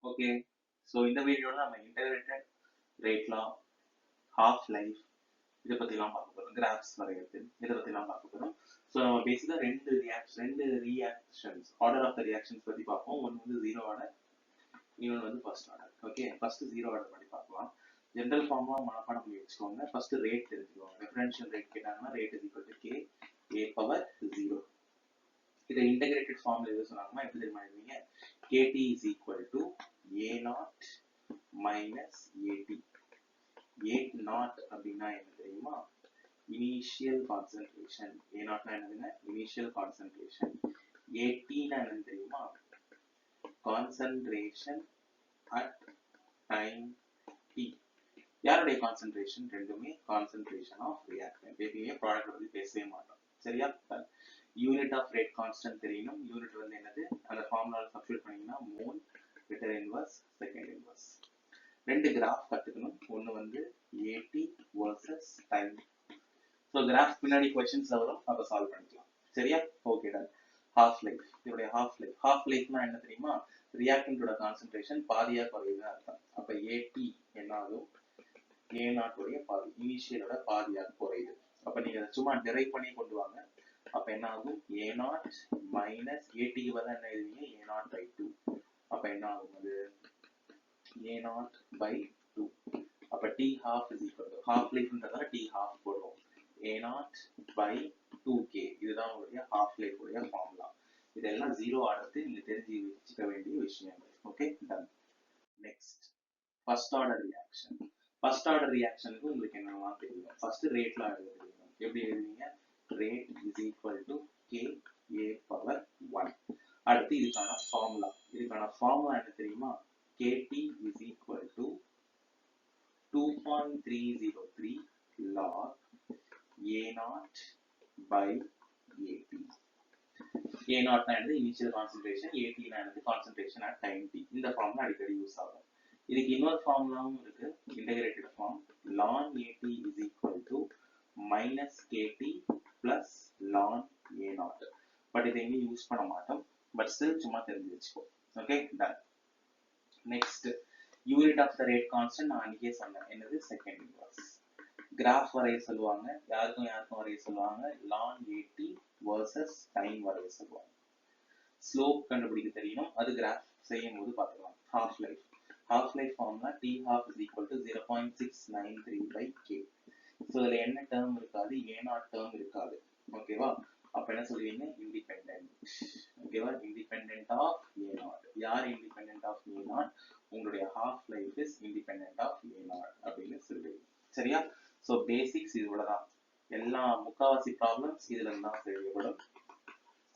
Okay, so இந்த வீடியோல நம்ம இன்டகிரேட்டட் ரேட் லா, ஹாஃப் லைஃப் இதை பற்றிலாம் பார்க்க போகிறோம். கிராஃப்ஸ் வரைகிறது இதை பற்றிலாம் பார்க்க போகிறோம். ஸோ நம்ம பேசிக்காக ரெண்டு reactions order of the reactions பற்றி பார்ப்போம். ஒன்று வந்து ஜீரோ ஆர்டர், இன்னொன்று வந்து first order. Okay, first zero order பண்ணி பார்க்கலாம். ஜென்ரல் ஃபார்மாக மனப்பாடம் பண்ணி வச்சுக்கோங்க. ஃபர்ஸ்ட் ரேட் தெரிஞ்சுக்கோங்க. டிஃபரன்ஷியல் ரேட் கேட்டாங்கன்னா rate is equal to k A power 0. இதை இன்டகிரேட்டட் ஃபார்ம்ல எது சொன்னாங்கன்னா எப்படி தெரியுமா எழுதுவீங்க? kt is equal to a0 minus at. a0 அப்படின்னா என்ன தெரியுமா? Initial concentration. a0 என்னதுங்க? Initial concentration. at என்னன்னு தெரியுமா? Concentration at time t. யாருடைய கான்சன்ட்ரேஷன்? ரெண்டுமே கான்சன்ட்ரேஷன் ஆஃப் ரியாக்டன்ட். எப்பயுமே ப்ராடக்ட் பத்தி பேசவே மாட்டோம். சரியா? யூனிட் ஆஃப் ரேட் கான்ஸ்டன்ட் தெரியணும். யூனிட் வந்து என்னது? அந்த ஃபார்முலால சப்ஸ்டிட்யூட் பண்ணீங்கன்னா mole, metre inverse, second inverse. ரெண்டு கிராஃப் கத்துக்கணும். ஒன்னு வந்து AT versus time. So graph பின்னாடி क्वेश्चंस வரும், அப்ப சால்வ் பண்ணிக்கலாம். சரியா? Okay done. Half life. இதோட ஹாஃப் லைஃப்னா என்ன தெரியுமா? ரியாக்டன்ட்டோட கான்சன்ட்ரேஷன் பாதியா குறையுதுன்னு அர்த்தம். அப்ப AT என்ன ஆகும்? A0 உடைய பாதி, இனிஷியலோட பாதியா குறையுது. அப்ப நீங்க சும்மா டிரைவ் பண்ணி கொண்டு வாங்க. அப்ப என்ன ஆகும்? A0 minus AT க்கு பதிலா என்ன எழுதுவீங்க? A0 by 2. அப்ப என்ன ஆகும்? அது A0 by 2. அப்ப T half is equal to half lifeன்றதால T half போடுவோம். A0 by 2K. இதுதான் உங்களுடைய half life உடைய ஃபார்முலா. இதெல்லாம் ஜீரோ ஆர்டருக்கு நீங்க தெரிஞ்சு வச்சுக்க வேண்டிய விஷயங்கள். Okay, done. Next first order reaction. First order ரியாக்ஷனுக்கு உங்களுக்கு என்னெல்லாம் தெரியும்? ஃபர்ஸ்ட் ரேட்ல எழுத தெரியும். எப்படி எழுதுவீங்க? rate is equal to k a power 1. அடுத்து இதுக்கான ஃபார்முலா என்ன தெரியுமா? kt is equal to 2.303 log a0 by at. a0 னா இனிஷியல் கான்சன்ட்ரேஷன், at னா கான்சன்ட்ரேஷன் அட் டைம் t. இந்த ஃபார்முலா அடிக்கடி யூஸ் ஆகும். இதுக்கு இன்னொரு ஃபார்முலாவும் இருக்கு, integrated form. ln at is equal to minus kt plus ln a0. But இதை எங்கேயும் யூஸ் பண்ண மாட்டோம். பட் ஸ்டில் சும்மா தெரிஞ்சு வச்சுக்கோ. Okay, done. Next unit of the rate constant நான் அன்னைக்கே சொன்னேன். என்னது? Second inverse. கிராஃப் வரைய சொல்லுவாங்க. யாருக்கும் வரைய சொல்லுவாங்க? ln at versus டைம் வரைய சொல்லுவாங்க. ஸ்லோப் கண்டுபிடிக்க தெரியணும். அது கிராஃப் செய்யும் போது பார்த்துக்கலாம். Half life formula T half is equal to 0.693 by k. So இதுல என்ன டேர்ம் இருக்காது? A0 டேர்ம் இருக்காது. ஓகேவா? அப்ப என்ன சொல்லுவீங்க? இண்டிபெண்டன்ட். ஓகேவா? Independent of A0. யார் இண்டிபெண்டன்ட் ஆஃப் A0? உங்களுடைய half life is independent of A0 அப்படின்னு சொல்லுவீங்க. சரியா? ஸோ பேசிக்ஸ் இவ்வளவுதான். எல்லா முக்காவாசி ப்ராப்ளம்ஸ் இதுல தான் செய்யப்படும்.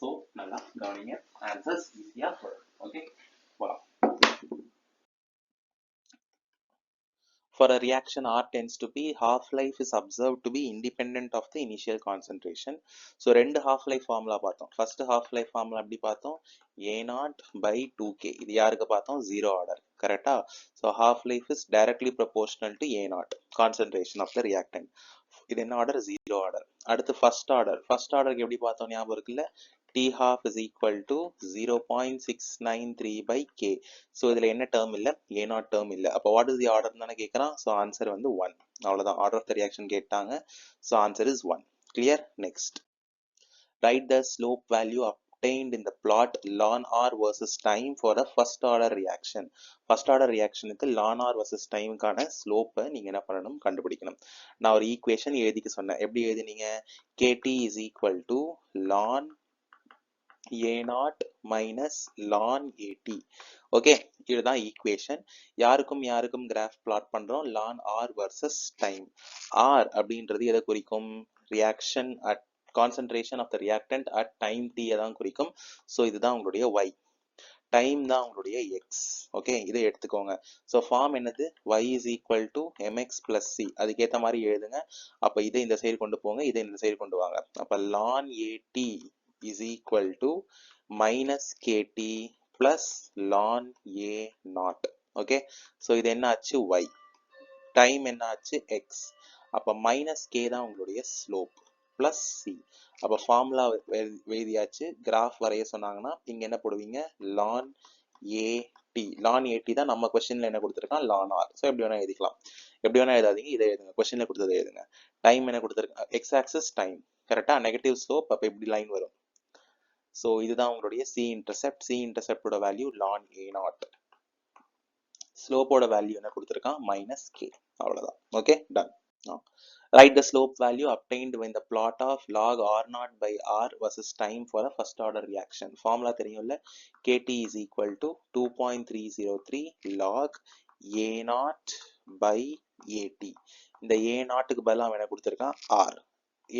ஸோ நல்லா கவனிங்க. ஆன்சர்ஸ் ஈஸியா வரும். ஓகே, போலாம். For a reaction R tends to be, half-life is observed to be independent of the initial concentration. So, ரெண்டு half-life formula பார்த்தோம். First half-life formula எப்படி பார்த்தோம்? A0 by 2K. இது யாருக்கு பார்த்தோம்? Zero order. கரெக்டா? So, half-life is directly proportional to A0, concentration of the reactant. இது என்ன ஆர்டர்? Zero order. அடுத்து ஃபர்ஸ்ட் ஆர்டருக்கு எப்படி பார்த்தோம்? ஞாபகம் இருக்குல்ல? T half is equal to 0.693 by k. So இதுல என்ன டேர்ம் இல்ல? A0 டேர்ம் இல்ல. அப்ப what is the order தானே கேக்குறான். So answer வந்து 1. அவ்வளவுதான். Order of the reaction கேட்டாங்க. So answer is 1. Clear? Next. Write the slope value obtained in the plot ln r versus time for a first order reaction. First order reactionக்கு ln r versus timeக்கான ஸ்லோப்பை நீங்க என்ன பண்ணணும்? கண்டுபிடிக்கணும். நான் ஒரு equation எழுதிக்க சொன்னேன். எப்படி எழுதினீங்க? kt is equal to ln A0 minus ln AT. ஓகே, இதுதான் ஈக்குவேஷன். யாருக்கும் கிராஃப் பிளாட் பண்றோம்? ln R versus time. R அப்படின்றது எதை குறிக்கும்? Reaction at concentration of the reactant at time t தான் குறிக்கும். ஸோ இதுதான் உங்களுடைய y. டைம் தான் உங்களுடைய x. ஓகே, இதை எடுத்துக்கோங்க. ஸோ ஃபார்ம் என்னது? y is equal to mx plus c. அதுக்கேற்ற மாதிரி எழுதுங்க. அப்போ இதை இந்த சைடு கொண்டு போங்க, இதை இந்த சைடு கொண்டு வாங்க. அப்போ ln AT is equal to minus kt plus ln A0. Okay, so இது என்ன ஆச்சு? y. டைம் என்ன ஆச்சு? x. அப்போ மைனஸ் k தான் உங்களுடைய ஸ்லோப் plus c. அப்போ ஃபார்முலா எழுதியாச்சு. கிராஃப் வரைய சொன்னாங்கன்னா இங்க என்ன போடுவீங்க? ln A T. Ln A T தான் நம்ம கொஸ்டின்ல என்ன கொடுத்துருக்கான், லான் ஆர். ஸோ எப்படி வேணா எழுதிக்கலாம். எப்படி வேணா எழுதாதீங்க, இதை எழுதுங்க, கொஸ்டின்ல கொடுத்ததை எழுதுங்க. டைம் என்ன கொடுத்துருக்காங்க, எக்ஸ் ஆக்சிஸ் டைம், கரெக்டா, நெகட்டிவ் ஸ்லோப், அப்போ எப்படி லைன் வரும். ஸோ இதுதான் உங்களுடைய சி இன்டர்செப்ட். சி இன்டர்செப்டோட வேல்யூ லான் ஏ நாட். ஸ்லோப்போட வேல்யூ என்ன கொடுத்துருக்கான், மைனஸ் கே. அவ்வளோதான். Okay, done. Write the slope value obtained when the plot of log r0 by r versus time for a first order reaction. Formula தெரியும்ல, kt is equal to 2.303 log a0 by at. இந்த a0க்கு பதிலா அவன் என்ன கொடுத்திருக்கான், r.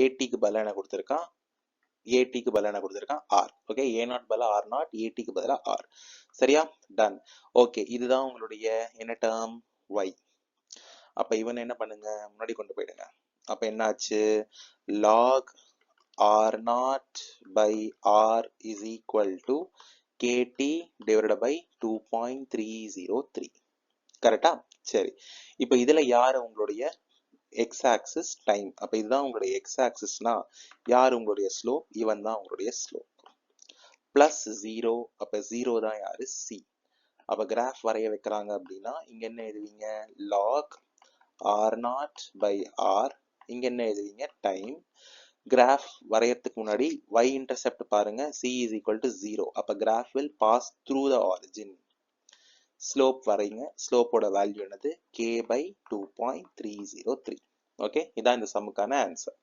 atக்கு பதிலா என்ன கொடுத்திருக்கான், atக்கு பதிலா என்ன கொடுத்திருக்கான், r. Okay, a0 பதிலா r0, atக்கு பதிலா r. சரியா, டன். ஓகே, இதுதான் உங்களுடைய என்ன டேர்ம், y. அப்ப இவன் என்ன பண்ணுங்க, முன்னாடி கொண்டு போயிடுங்க. அப்ப என்ன ஆச்சு, log r0 by r is equal to kt divided by 2.303. கரெக்டா, சரி. இப்ப இதுல யாரு உங்களுடைய எக்ஸ் ஆக்சிஸ் டைம். அப்ப இதுதான் உங்களுடைய எக்ஸ் ஆக்சிஸ்னா யார் உங்களுடைய ஸ்லோப், இவன் தான் உங்களுடைய ஸ்லோப். பிளஸ் 0, அப்ப 0 தான் யாரு, சி. அப்ப கிராஃப் வரைய வைக்கிறாங்க அப்படின்னா இங்க என்ன எழுதுவீங்க, log r0 by r, இங்க என்ன எழுதுவீங்க, டைம். கிராஃப் வரையறதுக்கு முன்னாடி y இன்டர்செப்ட் பாருங்க, c is equal to 0. அப்ப graph will pass through the origin. Slope வரைங்க, ஸ்லோப்போட வேல்யூ என்னது, k by 2.303. ஓகே, இதான் இந்த சம்முக்கான answer.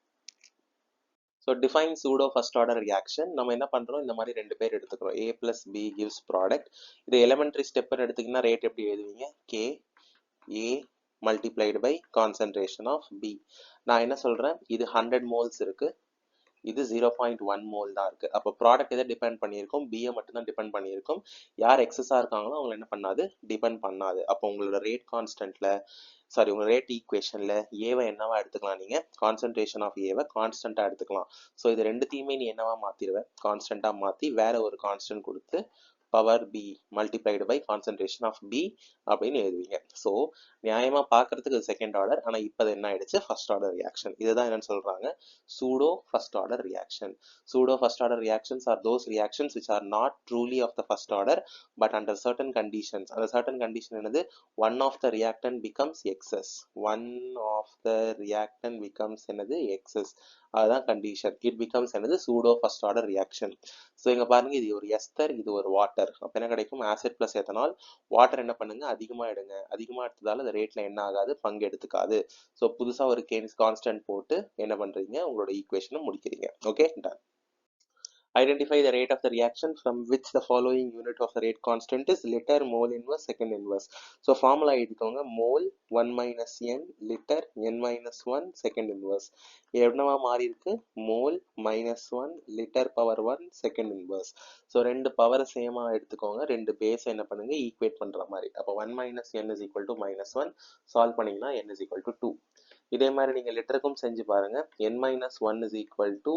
So define pseudo first order reaction. நம்ம என்ன பண்றோம், இந்த மாதிரி ரெண்டு பேர் எடுத்துக்கிறோம், a plus b gives product. இது எலிமெண்டரி ஸ்டெப்னு எடுத்தீங்கன்னா ரேட் எப்படி எழுதுவீங்க, k a multiplied by concentration of b. நான் என்ன சொல்றேன், இது 100 moles இருக்கு, இது 0.1 mole தான் இருக்கு. அப்போ ப்ராடக்ட் எதை டிபெண்ட் பண்ணியிருக்கும், பிஏ மட்டும் தான் டிபெண்ட் பண்ணியிருக்கும். யார் எக்ஸஸா இருக்காங்களோ அவங்க என்ன பண்ணாது, டிபெண்ட் பண்ணாது. அப்போ உங்களோட ரேட் கான்ஸ்டன்ட்ல, சாரி, உங்க ரேட் ஈக்குவேஷன்ல ஏவை என்னவா எடுத்துக்கலாம், நீங்க கான்சன்ட்ரேஷன் ஆஃப் ஏவை கான்ஸ்டன்டா எடுத்துக்கலாம். ஸோ இது ரெண்டுத்தையுமே நீ என்னவா மாத்திடுவேன், கான்ஸ்டன்டா மாத்தி வேற ஒரு கான்ஸ்டன்ட் கொடுத்து power B multiplied by concentration of B அப்படின்னு எழுதுவீங்க. ஸோ நியாயமா பார்க்கறதுக்கு செகண்ட் ஆர்டர், ஆனால் இப்போ என்ன ஆயிடுச்சு, ஃபர்ஸ்ட் ஆர்டர் ரியாக்ஷன். இதுதான் என்னன்னு சொல்றாங்க, pseudo first order reaction. Pseudo first order reactions are those reactions which are not truly of the first order but under certain conditions. அந்த certain condition என்னது, one of the reactant becomes excess. One of the reactant becomes என்னது, excess. அதுதான் condition. It becomes என்னது, pseudo first order reaction. So இங்க பாருங்க, இது ஒரு Esther, இது ஒரு வாட்டர். அப்ப என்ன கிடைக்கும், ஆசிட் பிளஸ் எத்தனால். வாட்டர் என்ன பண்ணுங்க, அதிகமா எடுங்க, அதிகமா எடுத்ததால அந்த ரேட்ல என்ன ஆகாது, பங்கு எடுத்துக்காது. ஸோ புதுசா ஒரு கான்ஸ்டன்ட் போட்டு என்ன பண்றீங்க, உங்களோட ஈக்குவேஷனை முடிக்கிறீங்க. Okay, done. Identify the rate of the reaction from which the following unit of the rate constant is liter, mole inverse, second inverse. So formula எழுதிக்கோங்க, mole 1 minus n, liter n minus 1, second inverse. என்னவா மாறி இருக்கு, mole minus 1, liter power 1, second inverse. So ரெண்டு power சேமா எடுத்துக்கோங்க, ரெண்டு base என்ன பண்ணுங்க, ஈக்குவேட் பண்ற மாதிரி. அப்போ 1 minus n is equal to minus 1, solve பண்ணீங்கன்னா n is equal to 2. இதே மாதிரி நீங்க லிட்டருக்கும் செஞ்சு பாருங்க, n minus 1 is equal to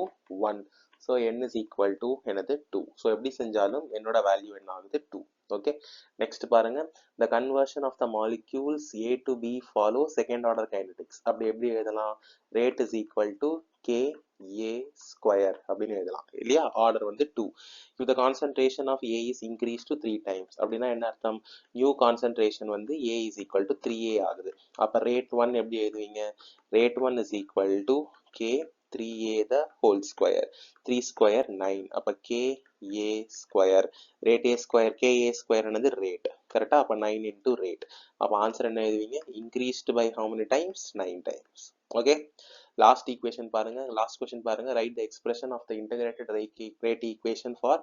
1. So n is equal to என்னது, 2. So எப்படி செஞ்சாலும் என்னோட வேல்யூ என்ன ஆகுது, 2. ஓகே, நெக்ஸ்ட் பாருங்க, the conversion of the molecules A to B follow second order kinetics. அப்படி எப்படி எழுதலாம், rate is equal to k a square அப்படின்னு எழுதலாம் இல்லையா, ஆர்டர் வந்து 2. if the concentration of A is increased to 3 times, அப்படின்னா என்ன அர்த்தம், நியூ கான்சன்ட்ரேஷன் வந்து A is equal to 3A ஆகுது. அப்ப rate 1 எப்படி எழுதுவீங்க, rate 1 is equal to k 3a the whole square. 3 square 9. அப்ப k a square. rate a square, k a square என்னது rate. கரெக்டா, அப்ப 9 into rate. அப்ப ஆன்சர் என்ன எழுதுவீங்க, increased by how many times, 9 times. Okay, last equation பாருங்க, last question பாருங்க. Write the expression of the integrated rate equation for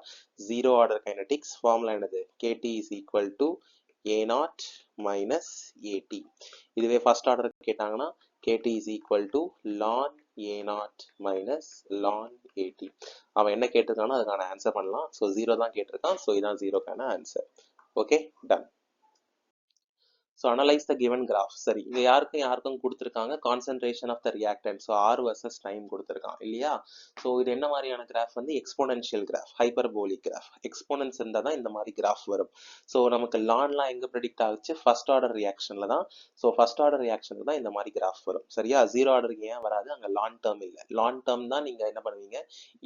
zero order kinetics. Formula என்னது, kt is equal to a0 minus at. இதுவே first order கேட்டாங்கன்னா kt is equal to ln a0 minus ln at. அவன் என்ன கேட்டிருக்கானோ அதுக்கான answer பண்ணலாம். So 0 தான் கேட்டிருக்கான், so இதான் 0க்கான answer. Okay, done. So analyse the given graph. சரி, இங்க யாருக்கும் கொடுத்துருக்காங்க concentration of the reactant. So R versus time கொடுத்துருக்கான் இல்லையா. ஸோ இது என்ன மாதிரியான கிராஃப் வந்து exponential graph, hyperbolic graph. Exponents இருந்தால் தான் இந்த மாதிரி கிராஃப் வரும். ஸோ நமக்கு லான்லாம் எங்கே ப்ரெடிக்ட் ஆகுச்சு, ஃபர்ஸ்ட் ஆர்டர் ரியாக்ஷன்ல தான். ஸோ ஃபர்ஸ்ட் ஆர்டர் ரியாக்ஷன்ல தான் இந்த மாதிரி கிராஃப் வரும். சரியா, ஜீரோ ஆர்டருக்கு ஏன் வராது, அங்கே லான் டேர்ம் இல்லை. லான் டேர்ம் தான் நீங்க என்ன பண்ணுவீங்க,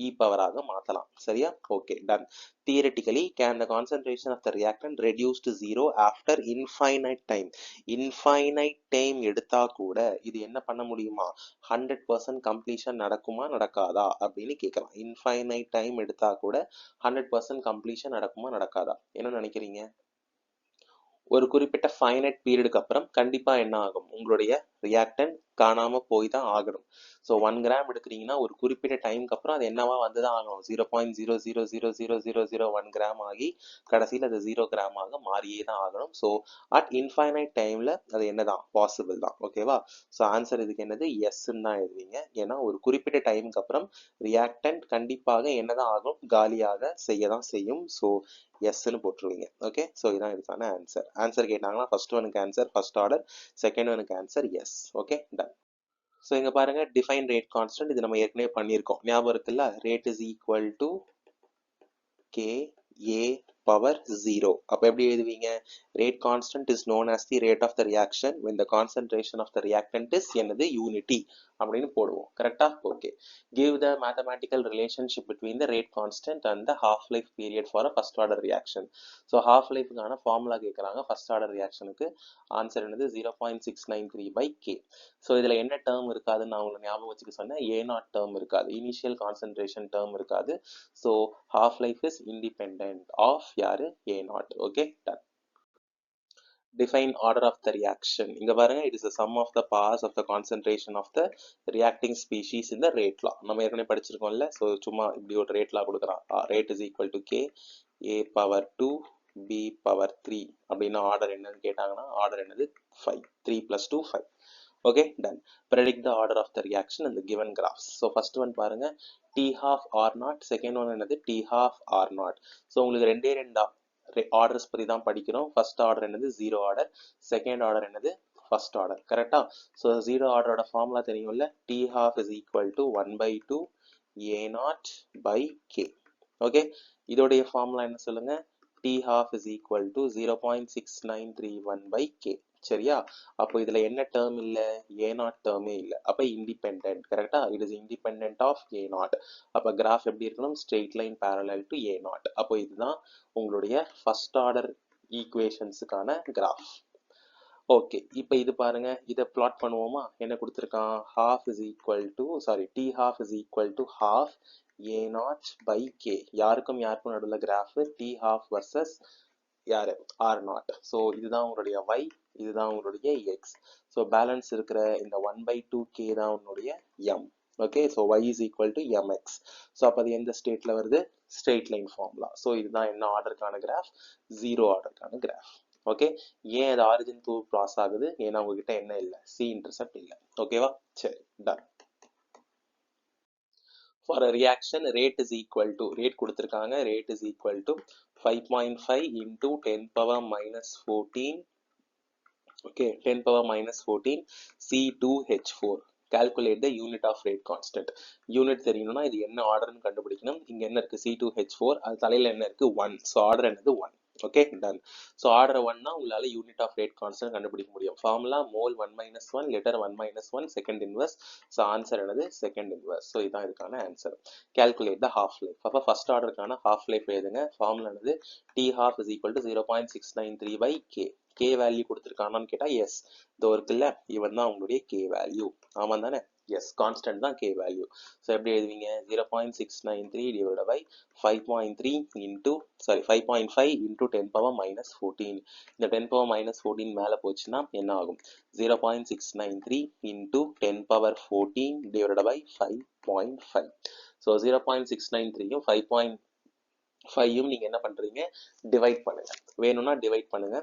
இ பவராக மாற்றலாம். சரியா, okay ton. Theoretically, can the concentration of the reactant reduce to zero after infinite time? Infinite time எடுத்தா கூட இது என்ன பண்ண முடியுமா, 100% completion நடக்குமா நடக்காதா அப்படின்னு கேட்கலாம். Infinite time எடுத்தா கூட 100% completion நடக்குமா நடக்காதா, என்ன நினைக்கிறீங்க? ஒரு குறிப்பிட்ட ஃபைனைட் பீரியடுக்கு அப்புறம் கண்டிப்பா என்ன ஆகும், உங்களுடைய ரியாக்டன்ட் காணாம போய் தான் ஆகணும். ஸோ 1 கிராம் எடுக்கிறீங்கன்னா ஒரு குறிப்பிட்ட டைமுக்கு அப்புறம் அது என்னவா வந்து தான் ஆகணும், 0.0000001 கிராம் ஆகி கடைசியில் அது 0 கிராம் ஆக மாறியே தான் ஆகணும். ஸோ அட் இன்ஃபைனைட் டைம்ல அது என்னதான் பாசிபிள் தான். ஓகேவா. ஸோ ஆன்சர் இதுக்கு என்னது, எஸ்ன்னு தான் எழுதுவீங்க. ஏன்னா ஒரு குறிப்பிட்ட டைமுக்கு அப்புறம் ரியாக்டன்ட் கண்டிப்பாக என்னதான் ஆகும், காலியாக செய்ய தான் செய்யும். ஸோ எஸ்ன்னு போட்டுருவீங்க. ஓகே, ஸோ இதான் இதுக்கான ஆன்சர். ஆன்சர் கேட்டாங்கன்னா ஃபர்ஸ்ட் ஒனுக்கு ஆன்சர் ஃபர்ஸ்ட் ஆர்டர், செகண்ட் ஒனுக்கு answer yes. Okay done. So இங்க பாருங்க டிஃபைன் ரேட் கான்ஸ்டன்ட், இது நம்ம ஏற்கனவே பண்ணியிருக்கோம், ஞாபகம் இருக்குல்ல. Rate is equal to k A power 0. அப்ப எப்படி எழுதுவீங்க, rate constant is known as the rate of the reaction when the concentration of the reactant is என்னது, யூனிட்டி அப்படின்னு போடுவோம். கரெக்டா, okay. Give the mathematical relationship between the rate constant and the half life period for a first order reaction. So half lifeக்கான formula கேட்குறாங்க. First order ரியாக்ஷனுக்கு answer என்னது 0.693/k. So இதுல என்ன டேர்ம் இருக்காதுன்னு நான் உங்களுக்கு ஞாபகம் வச்சுக்க சொன்னேன், A0 டேர்ம் இருக்காது, இனிஷியல் கான்சென்ட்ரேஷன் டேர்ம் இருக்காது. So half life is independent of யாரு, A0. Okay done. Define order of the reaction. இங்க பாருங்க, it is the sum of the powers of the concentration of the reacting species in the rate law. நம்ம ஏற்கனவே படிச்சிருக்கோம்ல. So சும்மா இப்படி ஒரு rate law கொடுக்குறான். Rate is equal to k A power 2 B power 3 அப்படின்னா order என்னன்னு கேட்டாங்கன்னா order என்னது 5. 3 + 2 5. Okay done. Predict the order of the reaction in the given graphs. So first one பாருங்க T half R0, second one என்னது T half R0. So உங்களுக்கு ரெண்டே orders பற்றி தான் படிக்கிறோம். ஃபர்ஸ்ட் ஆர்டர் என்னது ஜீரோ ஆர்டர், செகண்ட் ஆர்டர் என்னது first order. கரெக்டா. ஸோ ஜீரோ ஆர்டரோட ஃபார்முலா தெரியும்ல, T half is equal to 1/2 A0/K. Okay, இதோடைய ஃபார்முலா என்ன சொல்லுங்க, T half is equal to 0.6931/K. சரியா. அப்போ இதுல என்ன டேர்ம் இல்ல, A0 டேர்மே இல்ல. அப்ப இண்டிபெண்டன்ட். கரெக்டா, it is independent of A0. அப்ப கிராஃப் எப்படி இருக்கணும், straight line parallel to A0. அப்போ இதுதான் உங்களுடைய ஃபர்ஸ்ட் ஆர்டர் ஈக்குவேஷன்ஸுக்கான கிராஃப். ஓகே, இப்போ இது பாருங்க, இதை பிளாட் பண்ணுவோமா. என்ன கொடுத்துருக்கான், half is equal to T half is equal to half A0/K. யாருக்கும் நடுவில் கிராஃப் டி ஹாஃப் வர்சஸ் யாரு, R0. ஸோ இதுதான் உங்களுடைய y, இதுதான் உங்களுடைய x. ஸோ பேலன்ஸ் இருக்கிற இந்த 1/2k தான் உன்னுடைய m. Okay, so y is equal to mx. So அப்போ அது எந்த ஸ்டேட்ல வருது, ஸ்ட்ரெயிட் லைன் ஃபார்முலா. ஸோ இதுதான் என்ன ஆர்டருக்கான கிராஃப், ஜீரோ ஆர்டருக்கான கிராஃப். ஓகே, ஏன் அது ஆரிஜின் த்ரூ கிராஸ் ஆகுது, ஏன்னா உங்ககிட்ட என்ன இல்லை, சி இன்டர்செப்ட் இல்லை. ஓகேவா, சரி ton. For a reaction, rate is equal to, rate கொடுத்திருக்காங்க, rate is equal to 5.5 into 10⁻⁻14. Okay, 10⁻⁻14 C2H4. Calculate the unit of rate constant. Unit தெரியணும்னா இது என்ன ஆர்டர்னு கண்டுபிடிக்கணும். இங்க என்ன இருக்கு, C2H4, அது தலையில என்ன இருக்கு, 1. ஸோ ஆர்டர் என்னது 1. Okay done. ஸோ ஆர்டர் 1னா உங்களால யூனிட் ஆஃப் ரேட் கான்ஸ்டன்ட் கண்டுபிடிக்க முடியும். Formula mole 1 - 1 litre 1 - 1 second inverse. So answer என்னது செகண்ட் இன்வர்ஸ். ஸோ இதான் இதுக்கான answer. Calculate the half life. அப்போ ஃபர்ஸ்ட் ஆர்டருக்கான ஹாஃப் லைஃப் எழுதுங்க. ஃபார்முலா என்னது, T half is equal to 0.693/K. K value கொடுத்துருக்கானான்னு கேட்டா எஸ், இதோ இருக்குல்ல, இவன் தான் உங்களுடைய கே வேல்யூ. ஆமா தானே, எஸ், கான்ஸ்டன்ட் தான் கே வேல்யூ. ஸோ எப்படி எழுதுவீங்க, 0.693 divided by 5.3 into 5.5 into 10⁻⁻14. இந்த 10⁻⁻14 மேலே போச்சுன்னா என்ன ஆகும், 0.693 into 10⁻14 divided by 5.5. ஸோ 0.693யும் 5.5யும் நீங்க என்ன பண்றீங்க, டிவைட் பண்ணுங்க. வேணும்னா டிவைட் பண்ணுங்க,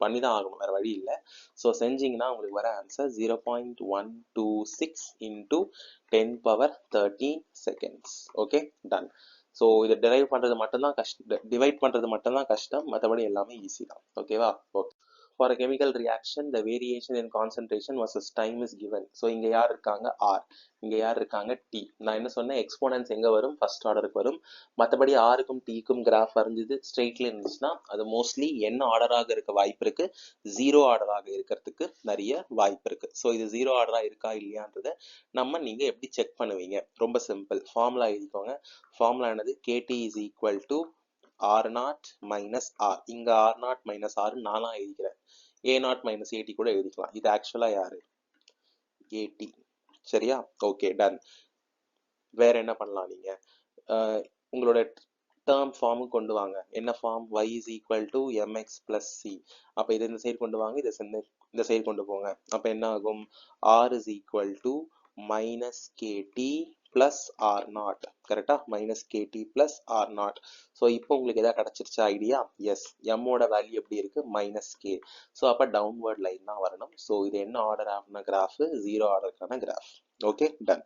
பண்ணி தான் ஆகணும், வேற வழி இல்லை. ஸோ செஞ்சீங்கன்னா உங்களுக்கு வர answer 0.126 into 10⁻13 seconds. Okay done. So இதை டிரைவ் பண்றது மட்டும்தான் கஷ்டம், டிவைட் பண்றது மட்டும்தான் கஷ்டம், மற்றபடி எல்லாமே ஈஸி தான். ஓகேவா, okay. for a chemical reaction the variation in concentration versus time is given. So இங்க யார் இருக்காங்க r, இங்க யார் இருக்காங்க t. நான் என்ன சொன்னேன், எக்ஸ்போனன்ஸ் எங்க வரும், ஃபர்ஸ்ட் ஆர்டருக்கு வரும். மற்றபடி ஆருக்கும் டீக்கும் கிராஃப் வரைஞ்சது ஸ்ட்ரெயிட்ல இருந்துச்சுன்னா அது மோஸ்ட்லி என்ன ஆர்டராக இருக்க வாய்ப்பு இருக்கு, ஜீரோ ஆர்டராக இருக்கிறதுக்கு நிறைய வாய்ப்பு இருக்கு. ஸோ இது ஜீரோ ஆர்டரா இருக்கா இல்லையான்றதை நீங்க எப்படி செக் பண்ணுவீங்க, ரொம்ப சிம்பிள். ஃபார்முலா எழுதிக்கோங்க. ஃபார்முலா என்னது, kT is equal to R0 minus R. இங்க R0 மைனஸ் ஆர் நானா எழுதிக்கிறேன், A0 மைனஸ் ஏடி கூட எழுதிக்கலாம். இது ஆக்சுவலா யாரு, ஏடி. சரியா, ஓகே டன். வேற என்ன பண்ணலாம், நீங்க உங்களோட டேர்ம் ஃபார்ம் கொண்டு வாங்க. என்ன form, y is equal to mx plus C. அப்ப இது இந்த சைடு கொண்டு வாங்க, இதை இந்த சைடு கொண்டு போங்க. அப்ப என்ன ஆகும், r is equal to minus K T plus R naught. கரெக்டா, minus K T plus R naught. So இப்போ உங்களுக்கு எதாவது கிடைச்சிருச்சா ஐடியா? எஸ், எம்மோட வேல்யூ எப்படி இருக்கு, மைனஸ் கே. ஸோ அப்போ டவுன்வர்ட் லைன் தான் வரணும். ஸோ இது என்ன ஆர்டர் ஆன கிராஃப், ஜீரோ ஆர்டருக்கான graph. Okay done.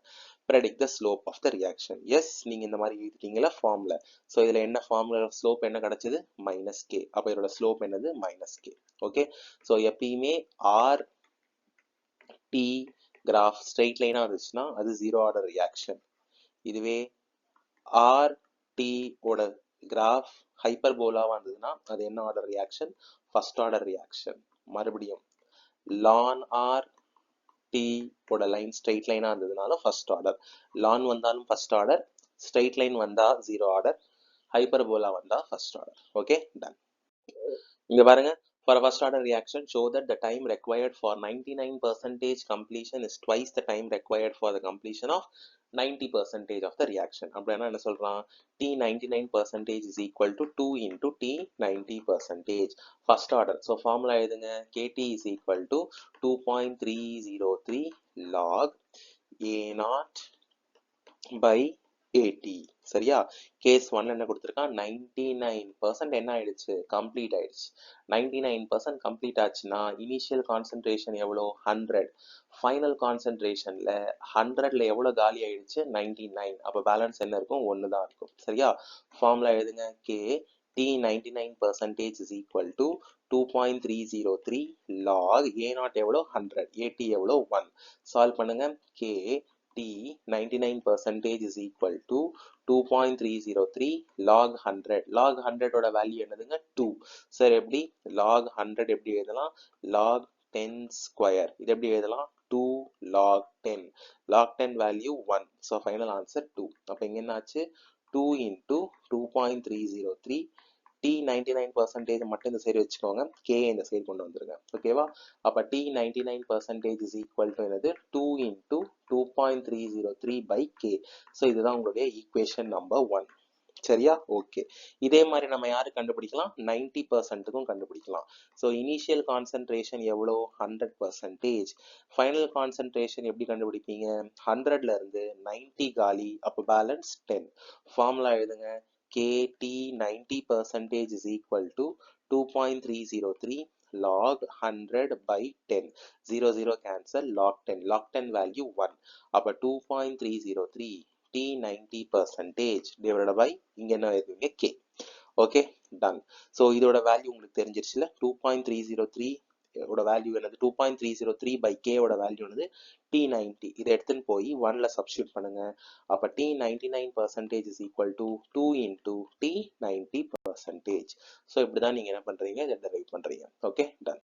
predict the slope of the reaction. yes, நீங்க இந்த மாதிரி எழுதிட்டீங்களா ஃபார்முலா. ஸோ இதுல என்ன ஃபார்முலா, ஸ்லோப் என்ன கிடைச்சது, மைனஸ் கே. அப்போ இதோட ஸ்லோப் என்னது, மைனஸ் கே. ஓகே, ஸோ எப்பயுமே ஆர் டி கிராஃப் ஸ்ட்ரெயிட் லைனா வந்துச்சுன்னா அது ஜீரோ ஆர்டர் ரியாக்ஷன். இதுவே ஆர் டி ஓட கிராஃப் ஹைப்பர்போலாவா இருந்ததுன்னா அது என்ன order reaction, first order reaction. மறுபடியும் லான் ஆர் டி ஓட லைன் ஸ்ட்ரெயிட் லைனா இருந்ததுனால ஃபர்ஸ்ட் ஆர்டர். லான் வந்தாலும் ஃபர்ஸ்ட் ஆர்டர், ஸ்ட்ரெயிட் லைன் வந்தா ஜீரோ ஆர்டர், ஹைப்பர்போலா வந்தா ஃபர்ஸ்ட் ஆர்டர். Okay done. இங்க பாருங்க, for a first order reaction show that the time required for 99% completion is twice the time required for the completion of 90% of the reaction. அப்படின்னா என்ன சொல்றான், t 99% is equal to 2 into t 90%. first order. so formula எழுதுங்க, kt is equal to 2.303 log a0 by 80. சரியா, case 1 என்ன கொடுத்திருக்கான், 99% என்ன ஆயிடுச்சு, complete ஆயிடுச்சு. 99% complete ஆச்சுன்னா இனிஷியல் கான்சென்ட்ரேஷன் எவ்வளோ, 100. ஃபைனல் கான்சென்ட்ரேஷன்ல 100ல எவ்வளோ காலி ஆயிடுச்சு, 99. அப்போ பேலன்ஸ் என்ன இருக்கும், 1 தான் இருக்கும். சரியா, ஃபார்முலா எழுதுங்க, K t 99% is equal to 2.303 log a0 எவ்வளோ 100, at எவ்வளோ 1. சால்வ் பண்ணுங்க, k t 99% is equal to 2.303 log 100. log 100 ஓட வேல்யூ என்னதுங்க, 2. சரி, எப்படி log 100 எப்படி எழுதலாம், log 10 square. இது எப்படி எழுதலாம், 2 log 10. log 10 value 1. so final answer 2. அப்ப இங்க என்ன ஆச்சு, 2 into 2.303. t 99% மட்டும் இந்த சைடு வச்சுக்கோங்க, k இந்த சைடு கொண்டு வந்துருங்க. ஓகேவா, அப்ப t 99% is equal to என்னது, 2 into 2.303 by k. ஸோ இதுதான் உங்களுடைய ஈக்குவேஷன் நம்பர் 1. சரியா, ஓகே. இதே மாதிரி நம்ம யாரு கண்டுபிடிக்கலாம், 90%க்கும் கண்டுபிடிக்கலாம். ஸோ இனிஷியல் கான்சென்ட்ரேஷன் எவ்வளோ, 100%. ஃபைனல் கான்சென்ட்ரேஷன் எப்படி கண்டுபிடிப்பீங்க, 100ல இருந்து 90 காலி, அப்போ பேலன்ஸ் 10. ஃபார்முலா எழுதுங்க, kt 90% is equal to 2.303 log 100 by 10. 0 cancel, log 10. log 10 value 1. அப்ப 2.303 t 90% divided by இங்க என்ன எழுதுவீங்க, k. Okay done. ஸோ இதோட வேல்யூ உங்களுக்கு தெரிஞ்சிருச்சுல, 2.303 ஓட வேல்யூ என்னது, 2.303 by k ஓட வேல்யூ என்னது, t90. இதை எடுத்துன்னு போய் 1ல சப்ஸ்டியூட் பண்ணுங்க. அப்ப t 99% is equal to 2 into t 90%. So இப்படிதான் நீங்க என்ன பண்றீங்க, இதை டெரைவ் பண்றீங்க. Okay done.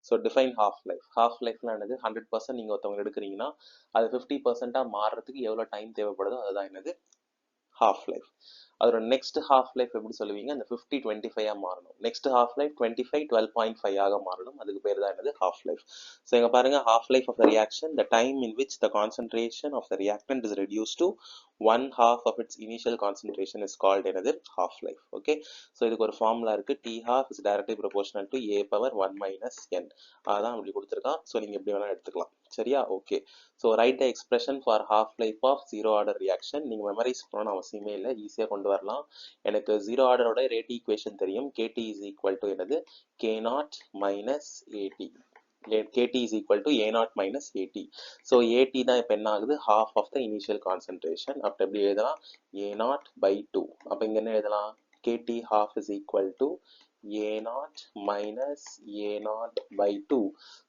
So define half life. Half லைஃப்னா என்னது, 100% நீங்க ஒருத்தவங்க எடுக்கிறீங்கன்னா அது 50% மாறுறதுக்கு எவ்வளவு டைம் தேவைப்படுதோ அதுதான் என்னது, ஹாஃப் லைஃப். அதோட நெக்ஸ்ட் ஹாஃப் லைஃப் எப்படி சொல்லுவீங்க, அந்த 50-25 மாறணும். நெக்ஸ்ட் ஹாஃப் லைஃப் 25 12.5 ஆக மாறணும். அதுக்கு பேர் தான் என்னது, ஹாஃப் லைஃப். ஸோ இங்க பாருங்க, half life of the reaction, the time in which the concentration of the reactant is reduced to 1/2 of its initial concentration is called என்னது, half life. ஓகே, ஸோ இதுக்கு ஒரு ஃபார்முலா இருக்கு, t half is directly proportional to a power 1 minus n. அதான் அப்படி கொடுத்துருக்கான். So நீங்க எப்படி வேணா எடுத்துக்கலாம். சரியா, okay. So write the expression for half life of zero order reaction. நீங்க மெமரைஸ் பண்ணணும்னு அவசியமே இல்லை, ஈஸியாக கொண்டு வரலாம். எனக்கு ஜீரோ ஆர்டரோட ரேட் ஈக்குவேஷன் தெரியும், kt is equal to என்னது, k0 minus at. kt is equal to a0 minus at. so at தான் இப்ப என்ன ஆகுது, half of the initial concentration. அப்ப எப்படி எழுதலாம், a0 by 2. அப்ப இங்க என்ன எழுதலாம், kt half is equal to a naught minus a naught by 2.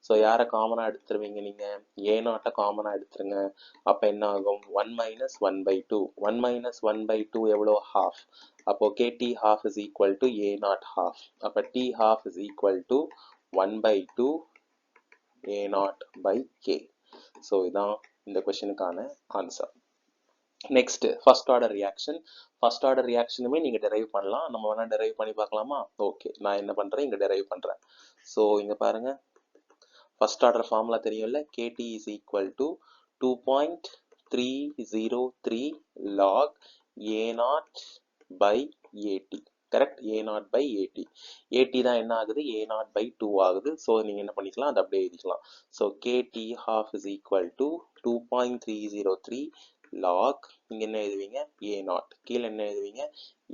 So யாரை காமனாக எடுத்துருவீங்க நீங்கள்? a naught காமனாக எடுத்துருங்க. அப்போ என்ன ஆகும்? 1 minus 1 by 2. 1 minus 1 by 2 எவ்வளோ? half. அப்போ kt half is equal to a naught half. அப்போ t half is equal to 1 by 2 a naught by k. So இதான் இந்த கொஸ்டினுக்கான answer. Next first order reaction. First order ரியாக்ஷனுமே நீங்கள் derive பண்ணலாம். நம்ம வேணால் டெரைவ் பண்ணி பார்க்கலாமா? ஓகே, நான் என்ன பண்ணுறேன், இங்கே டெரைவ் பண்ணுறேன். ஸோ இங்கே பாருங்கள், ஃபர்ஸ்ட் ஆர்டர் ஃபார்முலா தெரியும்ல, KT is equal to 2.303 log A0 by AT. Correct, A0 by AT. AT தான் என்ன ஆகுது? A0 by 2 ஆகுது. ஸோ நீங்கள் என்ன பண்ணிக்கலாம், அதை அப்படியே எழுதிக்கலாம். So KT half is equal to 2.303 log, இங்க என்ன எழுதுவீங்க? A0. கீழே என்ன எழுதுவீங்க?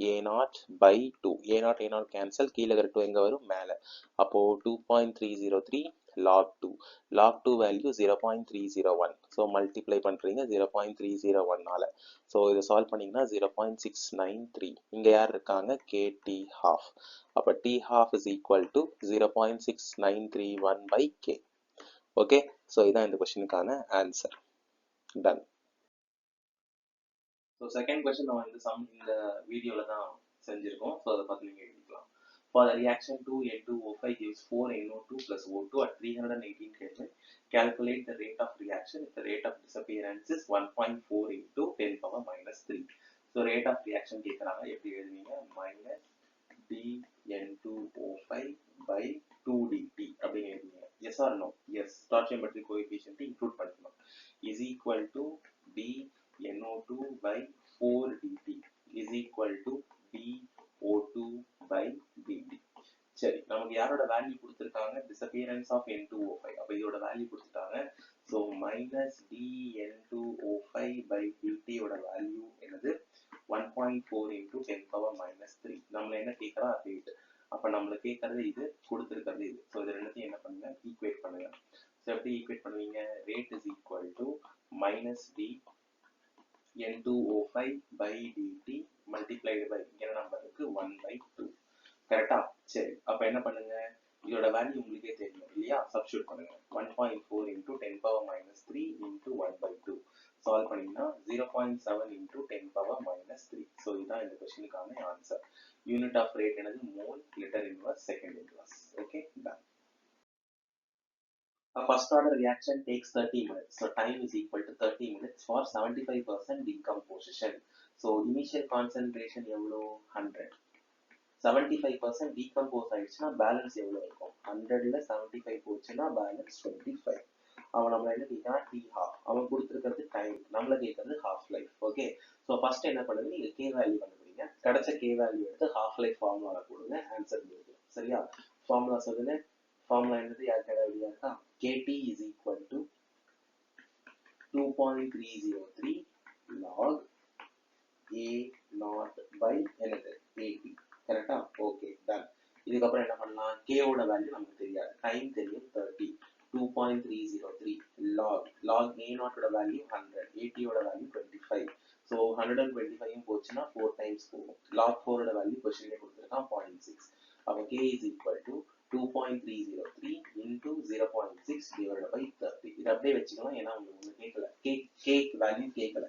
A0 by 2. A0 கேன்சல், கீழே இருக்கிற 2 எங்க வரும்? மேலே. அப்போ 2.303 log 2. log 2 value 0.301. So multiply பண்ணுறீங்க 0.301 ஆல. ஸோ இதை சால்வ் பண்ணிங்கன்னா 0.693. இங்கே யார் இருக்காங்க? KT half. அப்போ T half is equal to 0.6931 by K. Okay, so இதான் இந்த கொஸ்டினுக்கான answer. Done. So second question நம்ம இந்த வீடியோவில் தான் செஞ்சுருக்கோம். ஸோ அதை பார்த்து நீங்கள் எழுதிக்கலாம். For the reaction 2N2O5 gives 4NO2 plus O2 at 318 Kelvin, calculate the rate of reaction if the rate of disappearance is 1.4 into 10 power minus 3. So rate of reaction கேட்குறாங்க, எப்படி எழுதுவீங்க? minus dN2O5 by 2dt அப்படின்னு எழுதுவீங்க. Yes or no? Yes. Stoichiometric coefficient include பண்ணிக்கணும். is equal to dNO2 by 4dt is equal to dO2 by dt. சரி, நமக்கு யாரோட value கொடுத்துருக்காங்க? disappearance of N2O5. அப்போ இதோட வேல்யூ கொடுத்துட்டாங்க. So minus dN2O5 by dt ஓட வேல்யூ என்னது? 1.4 into 10 power minus 3. நம்மள என்ன கேட்கறா? ரேட். அப்போ நம்மள கேட்கறது இது, கொடுத்துருக்கிறது இது. ஸோ இது ரெண்டுத்தையும் என்ன பண்ணுங்க? ஈக்குவேட் பண்ணுங்க. ஸோ எப்படி ஈக்குவேட் பண்ணுவீங்க? Rate is equal to minus dN2O5 by dt multiplied by என்ன நம்பர் இருக்கு? 1 by 2. கரெக்டா? சரி, அப்ப என்ன பண்ணுங்க? இதோட வேல்யூ உங்களுக்கே தெரியும் இல்லையா? சப்ஸ்டிட்யூட் பண்ணுங்க. 1.4 into 10 power minus 3 into 1 by 2. Solve பண்ணீங்கன்னா 0.7 into 10 power minus 3. ஸோ இதுதான் இந்த கொஸ்டினுக்கான ஆன்சர். யூனிட் ஆஃப் ரேட் என்னது? Mole, litre inverse, second inverse. Okay, done. A first order reaction takes 30 minutes. So time is equal to 30 minutes for 75% decomposition. So initial concentration எவ்வளோ? 100. 75% decompose ஆயிடுச்சுன்னா balance எவ்வளோ இருக்கும்? 100ல 75 போச்சுன்னா balance 25. அவன் நம்மள என்ன கேட்கறான்? T half. அவன் கொடுத்துருக்கிறது டைம், நம்மள கேட்கறது half life. Okay, so first என்ன பண்ணுங்க, நீங்க கே வேல்யூ கண்டுபிடிங்க. கிடைச்ச கே வேல்யூ எடுத்து ஹாஃப் லைஃப் ஃபார்முலா கொடுங்க, ஆன்சர் கொடுங்க. சரியா? ஃபார்முலா சொல்லுங்க. ஃபார்முலா என்னது? யாருக்கு ஐடியா இருக்கா? Kt is equal to 2.303 log A0 by என்னது? AT. கரெக்டா? Okay, done. இதுக்கப்புறம் என்ன பண்ணலாம்? K ஓட வேல்யூ நமக்கு தெரியாது, டைம் தெரியும் 30. 2.303 log A0 ஓட வேல்யூ 100, AT ஓட வேல்யூ 25. ஸோ 125 போச்சுன்னா 4 டைம்ஸ் போகும். log 4 ஓட வேல்யூ கொஸ்டின்ல கொடுத்துருக்கான் 0.6. அப்போ K is equal to 2.303 into 0.6 divided by 30. இது அப்படியே வச்சுக்கலாம், ஏன்னா உங்களுக்கு கேட்கல. K வேல்யூ கேட்கல.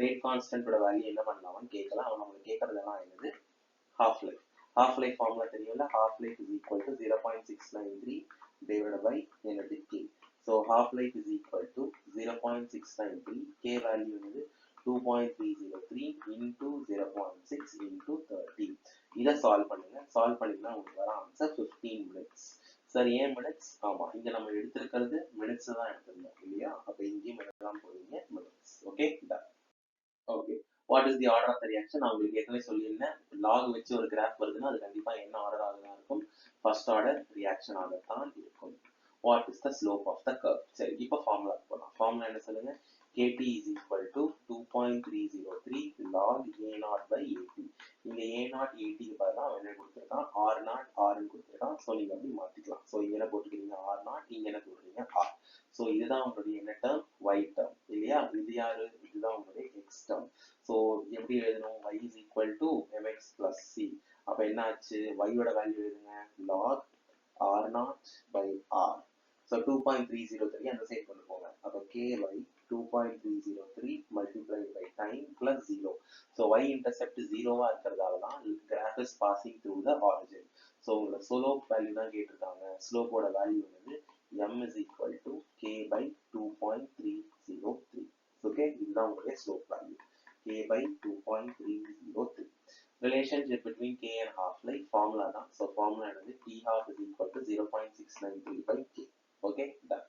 ரேட் கான்ஸ்டன்டோட வேல்யூ என்ன பண்ணலாம்னு கேட்கலாம். அவன் நம்மளுக்கு கேட்கறதெல்லாம் என்னது? half life. Half life formula தெரியும்ல? half life is equal to 0.693 divided by என்னது? K. So half life is equal to 0.693. K value என்னது? 2.303 into 0.6 into 30. இதை சால்வ் பண்ணுங்க. சால்வ் பண்ணிங்கன்னா உங்களுக்கு வர ஆன்சர் 15 minutes. சரி, ஏன் மினிட்ஸ்? ஆமா, இங்க நம்ம எடுத்திருக்கிறது மினிட்ஸ் தான் எடுத்திருந்தோம் இல்லையா? அப்ப இங்கேயும் தான் போவீங்க minutes. Okay, done. Okay, what is the order of the reaction? நான் உங்களுக்கு ஏற்கனவே சொல்லியிருந்தேன், லாக் வச்சு ஒரு கிராஃப் வருதுன்னா அது கண்டிப்பா என்ன ஆர்டர் ஆகுதான் இருக்கும்? ஃபர்ஸ்ட் ஆர்டர் ரியாக்ஷன் ஆர்டர் தான் இருக்கும். What is the slope of the curve? சரி, இப்போ ஃபார்முலா போடலாம். ஃபார்முலா என்ன சொல்லுங்க? KT is equal to 2.303 log A0 by AT. இங்க A0 AT பதிலாக அவன் என்ன கொடுத்துருக்கான்? R0 Rன்னு கொடுத்துருக்கான். ஸோ நீங்க அப்படி மாத்திக்கலாம். ஸோ இங்க என்ன போட்டுக்கிறீங்க? R0, இங்க என்ன போட்டுக்கிறீங்க? R. ஸோ இதுதான் உங்களுடைய என்ன டேர்ம்? Y டேர்ம் இல்லையா? இது யாரு? இதுதான் உங்களுடைய X டேர்ம். ஸோ எப்படி எழுதணும்? Y is equal to mx plus c. அப்போ என்ன ஆச்சு, ஒய்யோட வேல்யூ எழுதுங்க, log r0 by r. So 2.303 அந்த சைட் கொண்டு போங்க. அப்போ k by 2.303 multiplied by time plus 0. So y intercept 0வா இருக்கிறதால தான் graph is passing through the origin. So உங்களோட ஸ்லோப் வேல்யூ தான் கேட்டிருக்காங்க. ஸ்லோப்போட வேல்யூ வந்து m is equal to k by 2.303. Okay, இதுதான் உங்களுடைய slope value, k by 2.303. Relationship between k and half-life formula தான். So formula என்னது, t half is equal to 0.693 by k. Okay, done.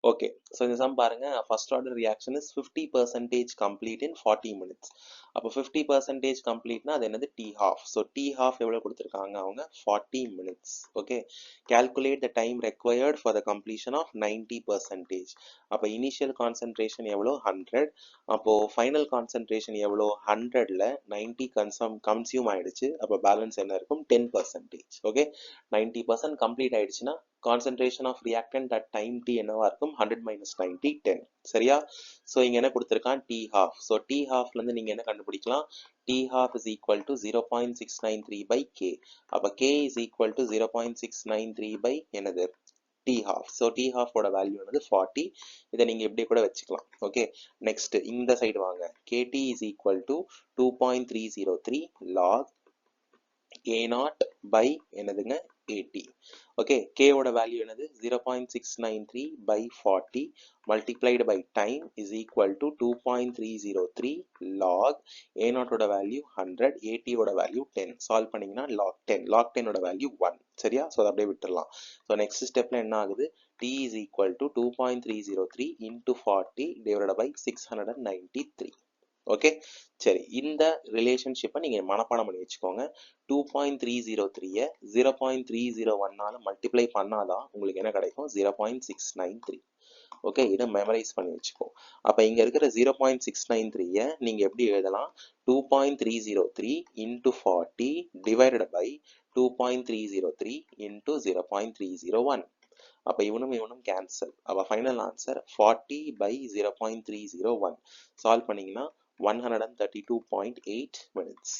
Okay, so இந்த sum பாருங்க, first order reaction is 50% complete in 40 minutes. அப்போ 50% complete னா அது என்னது, t half. So t half எவ்வளவு கொடுத்திருக்காங்க அவங்க, 40 minutes. Okay, calculate the time required for the completion of 90%. அப்போ initial concentration எவ்வளோ, 100. அப்போ final concentration எவ்வளோ, 100ல 90 consume ஆயிடுச்சு. அப்போ balance என்ன இருக்கும், 10%. Okay, 90% complete ஆயிடுச்சுன்னா concentration of reactant at time t என்னவா இருக்கும், 100 minus 90, 10. சரியா? ஸோ இங்க என்ன கொடுத்திருக்கான், t half. ஸோ t halfல இருந்து நீங்க என்ன கண்டுபிடிக்கலாம், t half is equal to 0.693 by k. அப்ப k is equal to 0.693 by என்னது, t half. So t half ஓட வேல்யூ என்னது 40. இதை நீங்க எப்படி கூட வச்சுக்கலாம். ஓகே, நெக்ஸ்ட் இந்த சைடு வாங்க, kt is equal to 2.303 log a0 by என்னதுங்க, 80. ஓகே, k ஓட வேல்யூ என்னது 0.693 by 40 multiplied by time is equal to 2.303 log a0 ஓட வேல்யூ 100, 80 ஓட வேல்யூ 10. சால்வ் பண்ணீங்கன்னா log 10, log 10 ஓட வேல்யூ 1. சரியா? ஸோ அப்படியே விட்டுடலாம். ஸோ நெக்ஸ்ட் ஸ்டெப்ல என்ன ஆகுது, t is equal to 2.303 into 40 divided by 693. Okay, சரி, இந்த ரிலேஷன்ஷிப்பை நீங்க மனப்பாடம் பண்ணி வச்சுக்கோங்க. 2.303 0.301 மல்டிப்ளை பண்ணாதான் உங்களுக்கு என்ன கிடைக்கும், 0.693. ஓகே, இதை மெமரைஸ் பண்ணி வச்சுக்கோ. அப்ப இங்க இருக்கிற 0.693 நீங்க எப்படி எழுதலாம், 2.303 into 40 divided by 2.303 into 0.301. அப்ப இவனும் இவனும் கேன்சல். அப்ப ஃபைனல் ஆன்சர் 40 by 0.301. சால்வ் பண்ணீங்கன்னா 132.8 minutes.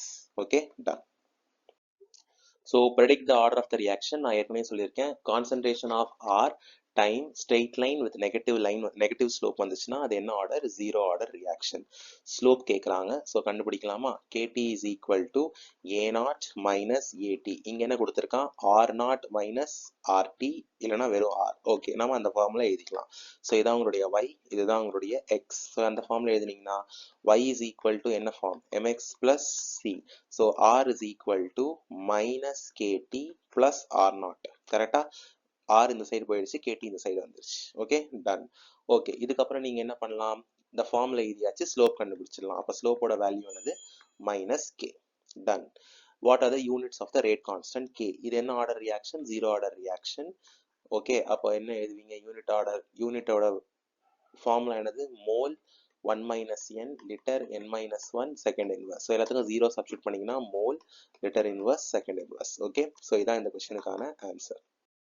Okay, done. So predict the order of the reaction. நான் ஏற்கனவே சொல்லியிருக்கேன், concentration of R, time, straight line with negative slope வந்துச்சுன்னா அது என்ன order, zero order reaction. Slope கேட்குறாங்க, so கண்டுபிடிக்கலாமா, kt is equal to a0 minus at. இங்க என்ன கொடுத்துருக்கான், r0 minus rt, இல்லைன்னா வெறும் r. ஓகே, நம்ம அந்த ஃபார்முலா எழுதிக்கலாம். ஸோ இதான் உங்களுடைய y, இதுதான் உங்களுடைய x. ஸோ அந்த ஃபார்முலா எழுதினீங்கன்னா y is equal to என்ன form, mx plus c. So r is equal to minus kt plus r0. கரெக்டா? r இந்த சைடு போயிடுச்சு, kt இந்த சைடு வந்துருச்சு. Okay, done. ஓகே, இதுக்கப்புறம் நீங்க என்ன பண்ணலாம், இந்த ஃபார்முலா எழுதியாச்சு, ஸ்லோப் கண்டுபிடிச்சிடலாம். அப்ப ஸ்லோப்போட வேல்யூ என்னது, minus k. Done. What are the units of the rate constant k? இது என்ன order reaction, zero order reaction. Okay, அப்போ என்ன எழுதுவீங்க, யூனிட்டோட ஃபார்முலா என்னது, mole 1 minus n liter n minus 1 second inverse. So எல்லாத்துக்கும் ஜீரோ சப்ஸ்டியூட் பண்ணீங்கன்னா mole litre inverse second inverse. Okay, so இதான் இந்த கொஸ்டினுக்கான ஆன்சர்.